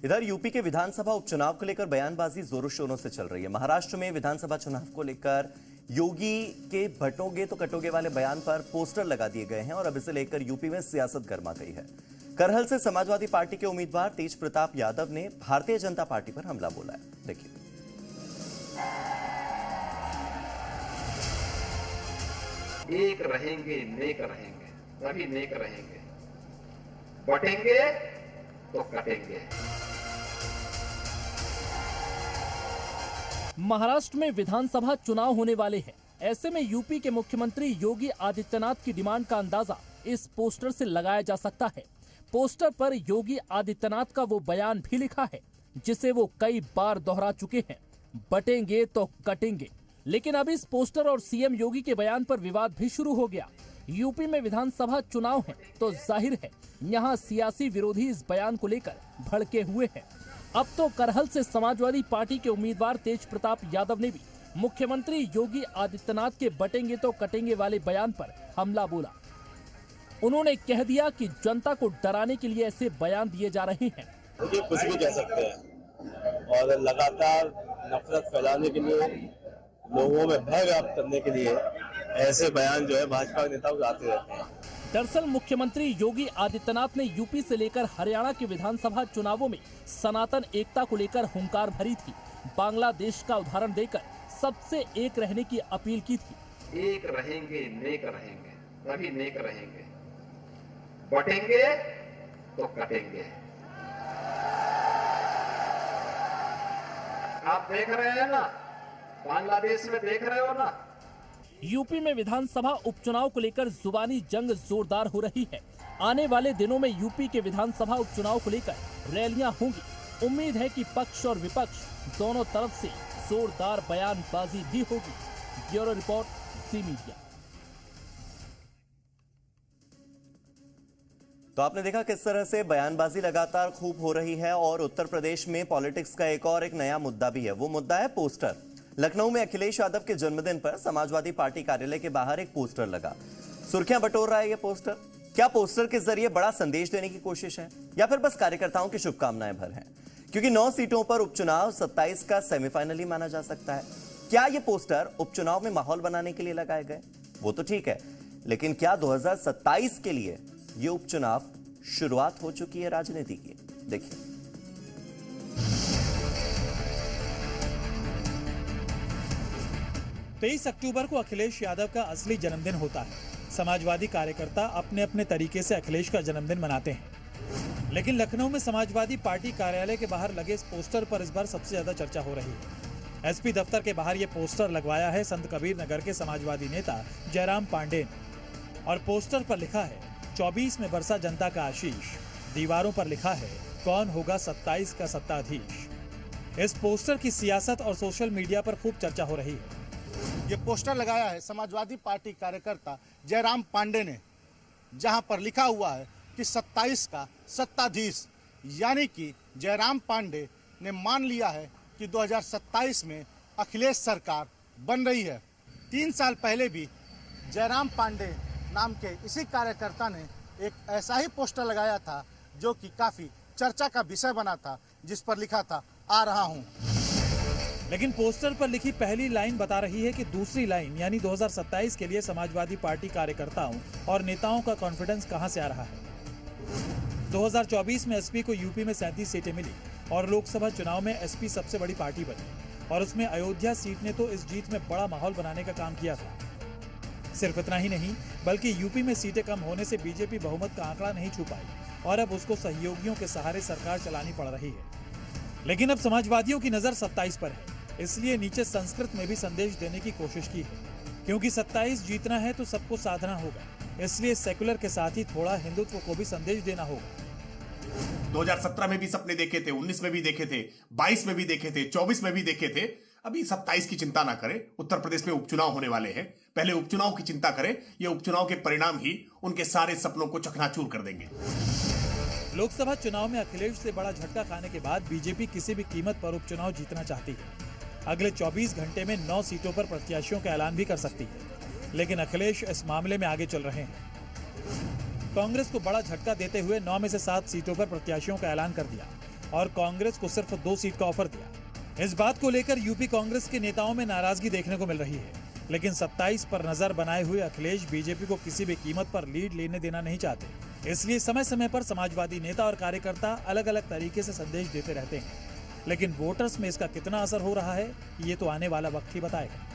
इधर यूपी के विधानसभा उपचुनाव को लेकर बयानबाजी जोरों शोरों से चल रही है। महाराष्ट्र में विधानसभा चुनाव को लेकर योगी के बटोगे तो कटोगे वाले बयान पर पोस्टर लगा दिए गए हैं और अब इसे लेकर यूपी में सियासत गर्मा गई है। करहल से समाजवादी पार्टी के उम्मीदवार तेज प्रताप यादव ने भारतीय जनता पार्टी पर हमला बोला है। देखिए, एक रहेंगे नेक रहेंगे, सभी नेक रहेंगे, बटेंगे तो कटेंगे। महाराष्ट्र में विधानसभा चुनाव होने वाले हैं। ऐसे में यूपी के मुख्यमंत्री योगी आदित्यनाथ की डिमांड का अंदाजा इस पोस्टर से लगाया जा सकता है। पोस्टर पर योगी आदित्यनाथ का वो बयान भी लिखा है जिसे वो कई बार दोहरा चुके हैं, बटेंगे तो कटेंगे। लेकिन अब इस पोस्टर और सीएम योगी के बयान पर विवाद भी शुरू हो गया। यूपी में विधानसभा चुनाव है तो जाहिर है यहाँ सियासी विरोधी इस बयान को लेकर भड़के हुए हैं। अब तो करहल से समाजवादी पार्टी के उम्मीदवार तेज प्रताप यादव ने भी मुख्यमंत्री योगी आदित्यनाथ के बटेंगे तो कटेंगे वाले बयान पर हमला बोला। उन्होंने कह दिया कि जनता को डराने के लिए ऐसे बयान दिए जा रहे हैं। मुझे कुछ भी कह सकते हैं और लगातार नफरत फैलाने के लिए, लोगों में भय व्याप्त करने के लिए ऐसे बयान जो है भाजपा के नेताओं आते रहते हैं। दरअसल मुख्यमंत्री योगी आदित्यनाथ ने यूपी से लेकर हरियाणा के विधानसभा चुनावों में सनातन एकता को लेकर हुंकार भरी थी। बांग्लादेश का उदाहरण देकर सबसे एक रहने की अपील की थी। एक रहेंगे नेक रहेंगे, सभी नेक रहेंगे, बटेंगे तो कटेंगे। आप देख रहे हैं ना, बांग्लादेश में देख रहे हो ना। यूपी में विधानसभा उपचुनाव को लेकर जुबानी जंग जोरदार हो रही है। आने वाले दिनों में यूपी के विधानसभा उपचुनाव को लेकर रैलियां होंगी। उम्मीद है कि पक्ष और विपक्ष दोनों तरफ से जोरदार बयानबाजी भी होगी। Bureau report, C media. तो आपने देखा किस तरह से बयानबाजी लगातार खूब हो रही है और उत्तर प्रदेश में पॉलिटिक्स का एक नया मुद्दा भी है। वो मुद्दा है पोस्टर। लखनऊ में अखिलेश यादव के जन्मदिन पर समाजवादी पार्टी कार्यालय के बाहर एक पोस्टर लगा। सुर्खियां बटोर रहा है ये पोस्टर। क्या पोस्टर के जरिए बड़ा संदेश देने की कोशिश है या फिर बस कार्यकर्ताओं की शुभकामनाएं भर हैं? क्योंकि 9 सीटों पर उपचुनाव 27 का सेमीफाइनल ही माना जा सकता है। क्या ये पोस्टर उपचुनाव में माहौल बनाने के लिए लगाए गए? वो तो ठीक है, लेकिन क्या 2027 के लिए ये उपचुनाव शुरुआत हो चुकी है राजनीति की? देखिए, 23 अक्टूबर को अखिलेश यादव का असली जन्मदिन होता है। समाजवादी कार्यकर्ता अपने अपने तरीके से अखिलेश का जन्मदिन मनाते हैं, लेकिन लखनऊ में समाजवादी पार्टी कार्यालय के बाहर लगे इस पोस्टर पर इस बार सबसे ज्यादा चर्चा हो रही है। एसपी दफ्तर के बाहर ये पोस्टर लगवाया है संत कबीर नगर के समाजवादी नेता जयराम पांडे ने और पोस्टर पर लिखा है 24 में बरसा जनता का आशीष। दीवारों पर लिखा है कौन होगा 27 का सत्ताधीश। इस पोस्टर की सियासत और सोशल मीडिया पर खूब चर्चा हो रही है। ये पोस्टर लगाया है समाजवादी पार्टी कार्यकर्ता जयराम पांडे ने, जहां पर लिखा हुआ है कि 27 का सत्ताधीश, यानी कि जयराम पांडे ने मान लिया है कि 2027 में अखिलेश सरकार बन रही है। 3 साल पहले भी जयराम पांडे नाम के इसी कार्यकर्ता ने एक ऐसा ही पोस्टर लगाया था जो कि काफी चर्चा का विषय बना था, जिस पर लिखा था आ रहा हूं। लेकिन पोस्टर पर लिखी पहली लाइन बता रही है कि दूसरी लाइन यानी 2027 के लिए समाजवादी पार्टी कार्यकर्ताओं और नेताओं का कॉन्फिडेंस कहां से आ रहा है। 2024 में एसपी को यूपी में 37 सीटें मिली और लोकसभा चुनाव में एसपी सबसे बड़ी पार्टी बनी और उसमें अयोध्या सीट ने तो इस जीत में बड़ा माहौल बनाने का काम किया था। सिर्फ इतना ही नहीं, बल्कि यूपी में सीटें कम होने से बीजेपी बहुमत का आंकड़ा नहीं छू पाई और अब उसको सहयोगियों के सहारे सरकार चलानी पड़ रही है। लेकिन अब समाजवादियों की नजर 27 पर है, इसलिए नीचे संस्कृत में भी संदेश देने की कोशिश की है। क्योंकि 27 जीतना है तो सबको साधना होगा, इसलिए सेकुलर के साथ ही थोड़ा हिंदुत्व को भी संदेश देना होगा। 2017 में भी सपने देखे थे, 19 में भी देखे थे, 22 में भी देखे थे, 24 में भी देखे थे। अभी 27 की चिंता ना करें। उत्तर प्रदेश में उपचुनाव होने वाले हैं, पहले उपचुनाव की चिंता करें। ये उपचुनाव के परिणाम ही उनके सारे सपनों को चकनाचूर कर देंगे। लोकसभा चुनाव में अखिलेश से बड़ा झटका खाने के बाद बीजेपी किसी भी कीमत पर उपचुनाव जीतना चाहती है। अगले 24 घंटे में 9 सीटों पर प्रत्याशियों का ऐलान भी कर सकती है, लेकिन अखिलेश इस मामले में आगे चल रहे हैं। कांग्रेस को बड़ा झटका देते हुए 9 में से 7 सीटों पर प्रत्याशियों का ऐलान कर दिया। और कांग्रेस को सिर्फ 2 सीट का ऑफर दिया। इस बात को लेकर यूपी कांग्रेस के नेताओं में नाराजगी देखने को मिल रही है, लेकिन 27 पर नजर बनाए हुए अखिलेश बीजेपी को किसी भी कीमत पर लीड लेने देना नहीं चाहते। इसलिए समय समय पर समाजवादी नेता और कार्यकर्ता अलग अलग तरीके से संदेश देते रहते हैं, लेकिन वोटर्स में इसका कितना असर हो रहा है, ये तो आने वाला वक्त ही बताएगा।